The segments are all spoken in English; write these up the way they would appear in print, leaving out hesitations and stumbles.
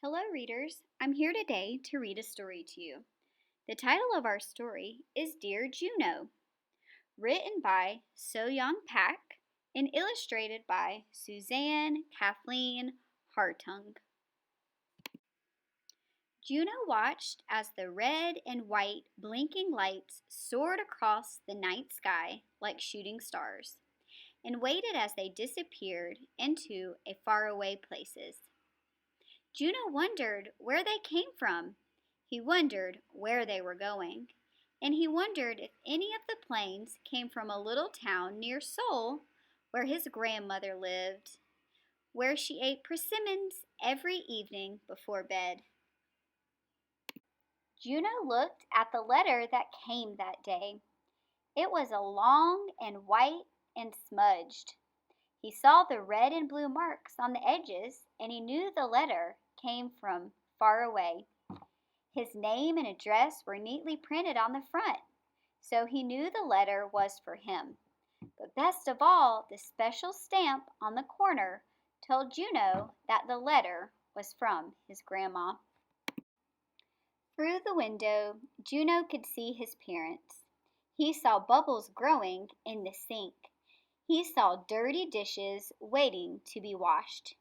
Hello, readers. I'm here today to read a story to you. The title of our story is Dear Juno, written by Soyung and illustrated by Suzanne Kathleen Hartung. Juno watched as the red and white blinking lights soared across the night sky like shooting stars, and waited as they disappeared into faraway places. Juno wondered where they came from. He wondered where they were going. And he wondered if any of the planes came from a little town near Seoul where his grandmother lived, where she ate persimmons every evening before bed. Juno looked at the letter that came that day. It was a long and white and smudged. He saw the red and blue marks on the edges, and he knew the letter came from far away. His name and address were neatly printed on the front, so he knew the letter was for him. But best of all, the special stamp on the corner told Juno that the letter was from his grandma. Through the window, Juno could see his parents. He saw bubbles growing in the sink. He saw dirty dishes waiting to be washed.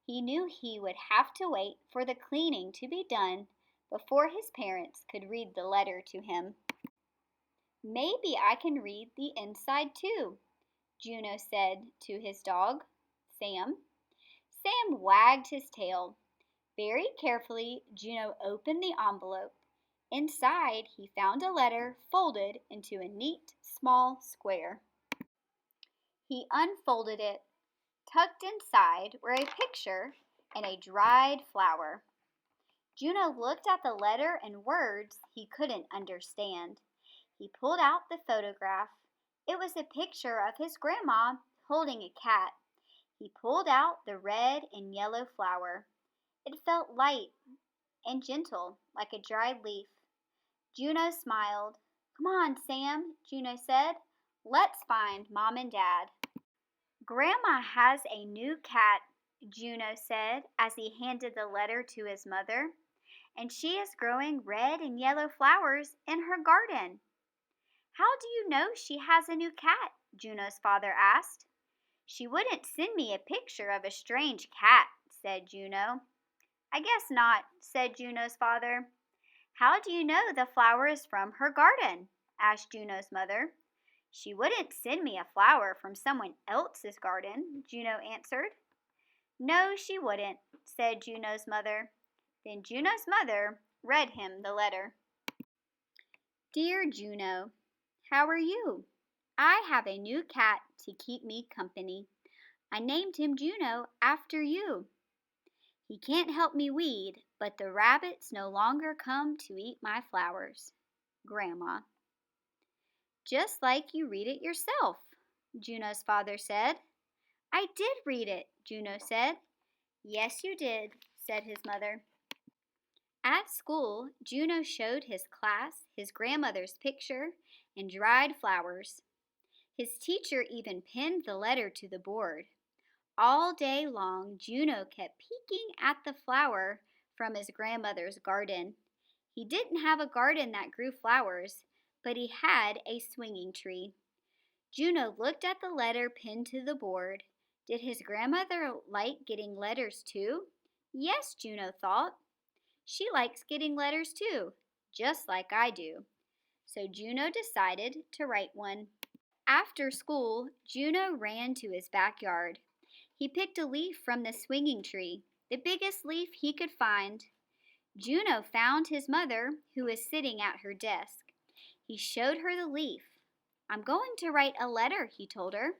He knew he would have to wait for the cleaning to be done before his parents could read the letter to him. Maybe I can read the inside too, Juno said to his dog, Sam. Sam wagged his tail. Very carefully, Juno opened the envelope. Inside, he found a letter folded into a neat, small square. He unfolded it. Tucked inside were a picture and a dried flower. Juno looked at the letter and words he couldn't understand. He pulled out the photograph. It was a picture of his grandma holding a cat. He pulled out the red and yellow flower. It felt light and gentle, like a dried leaf. Juno smiled. Come on, Sam, Juno said. Let's find Mom and Dad. Grandma has a new cat, Juno said as he handed the letter to his mother, and she is growing red and yellow flowers in her garden. How do you know she has a new cat? Juno's father asked. She wouldn't send me a picture of a strange cat, said Juno. I guess not, said Juno's father. How do you know the flower is from her garden? Asked Juno's mother. She wouldn't send me a flower from someone else's garden, Juno answered. No, she wouldn't, said Juno's mother. Then Juno's mother read him the letter. Dear Juno, how are you? I have a new cat to keep me company. I named him Juno after you. He can't help me weed, but the rabbits no longer come to eat my flowers. Grandma. Just like you read it yourself, Juno's father said. I did read it, Juno said. Yes, you did, said his mother. At school, Juno showed his class his grandmother's picture and dried flowers. His teacher even pinned the letter to the board. All day long, Juno kept peeking at the flower from his grandmother's garden. He didn't have a garden that grew flowers, but he had a swinging tree. Juno looked at the letter pinned to the board. Did his grandmother like getting letters too? Yes, Juno thought. She likes getting letters too, just like I do. So Juno decided to write one. After school, Juno ran to his backyard. He picked a leaf from the swinging tree, the biggest leaf he could find. Juno found his mother, who was sitting at her desk. He showed her the leaf. I'm going to write a letter, he told her.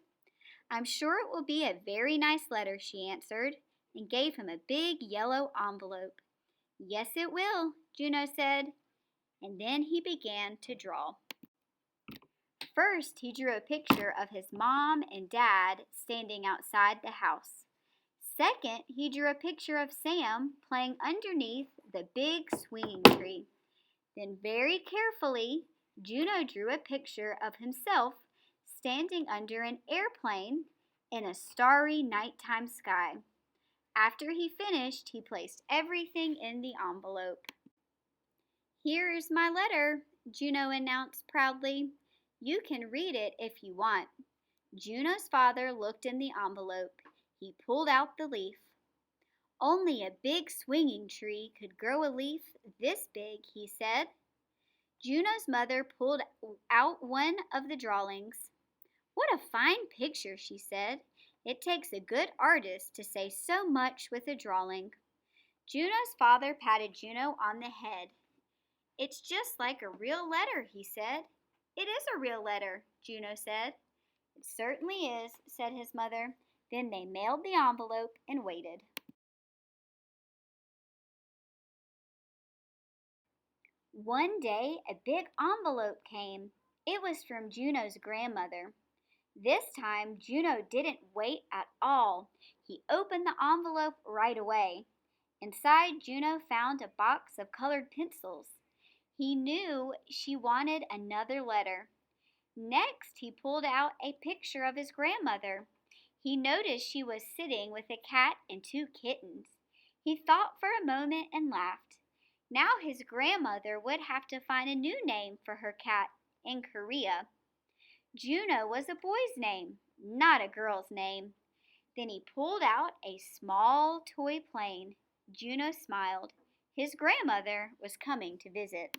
I'm sure it will be a very nice letter, she answered, and gave him a big yellow envelope. Yes, it will, Juno said, and then he began to draw. First, he drew a picture of his mom and dad standing outside the house. Second, he drew a picture of Sam playing underneath the big swinging tree. Then very carefully, Juno drew a picture of himself standing under an airplane in a starry nighttime sky. After he finished, he placed everything in the envelope. "Here is my letter," Juno announced proudly. "You can read it if you want." Juno's father looked in the envelope. He pulled out the leaf. "Only a big swinging tree could grow a leaf this big," he said. Juno's mother pulled out one of the drawings. "What a fine picture," she said. "It takes a good artist to say so much with a drawing." Juno's father patted Juno on the head. "It's just like a real letter," he said. "It is a real letter," Juno said. "It certainly is," said his mother. Then they mailed the envelope and waited. One day a big envelope came. It was from Juno's grandmother. This time Juno didn't wait at all. He opened the envelope right away. Inside, Juno found a box of colored pencils. He knew she wanted another letter. Next, he pulled out a picture of his grandmother. He noticed she was sitting with a cat and two kittens. He thought for a moment and laughed. Now his grandmother would have to find a new name for her cat in Korea. Juno was a boy's name, not a girl's name. Then he pulled out a small toy plane. Juno smiled. His grandmother was coming to visit.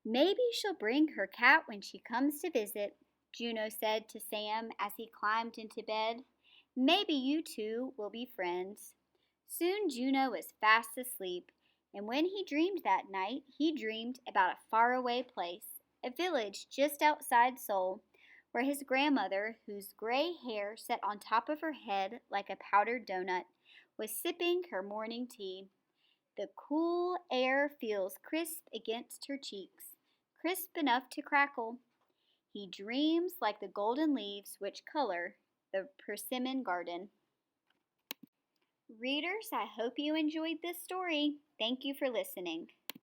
"Maybe she'll bring her cat when she comes to visit," Juno said to Sam as he climbed into bed. "Maybe you two will be friends." Soon Juno was fast asleep, and when he dreamed that night, he dreamed about a faraway place, a village just outside Seoul, where his grandmother, whose gray hair sat on top of her head like a powdered donut, was sipping her morning tea. The cool air feels crisp against her cheeks, crisp enough to crackle. He dreams like the golden leaves which color the persimmon garden. Readers, I hope you enjoyed this story. Thank you for listening.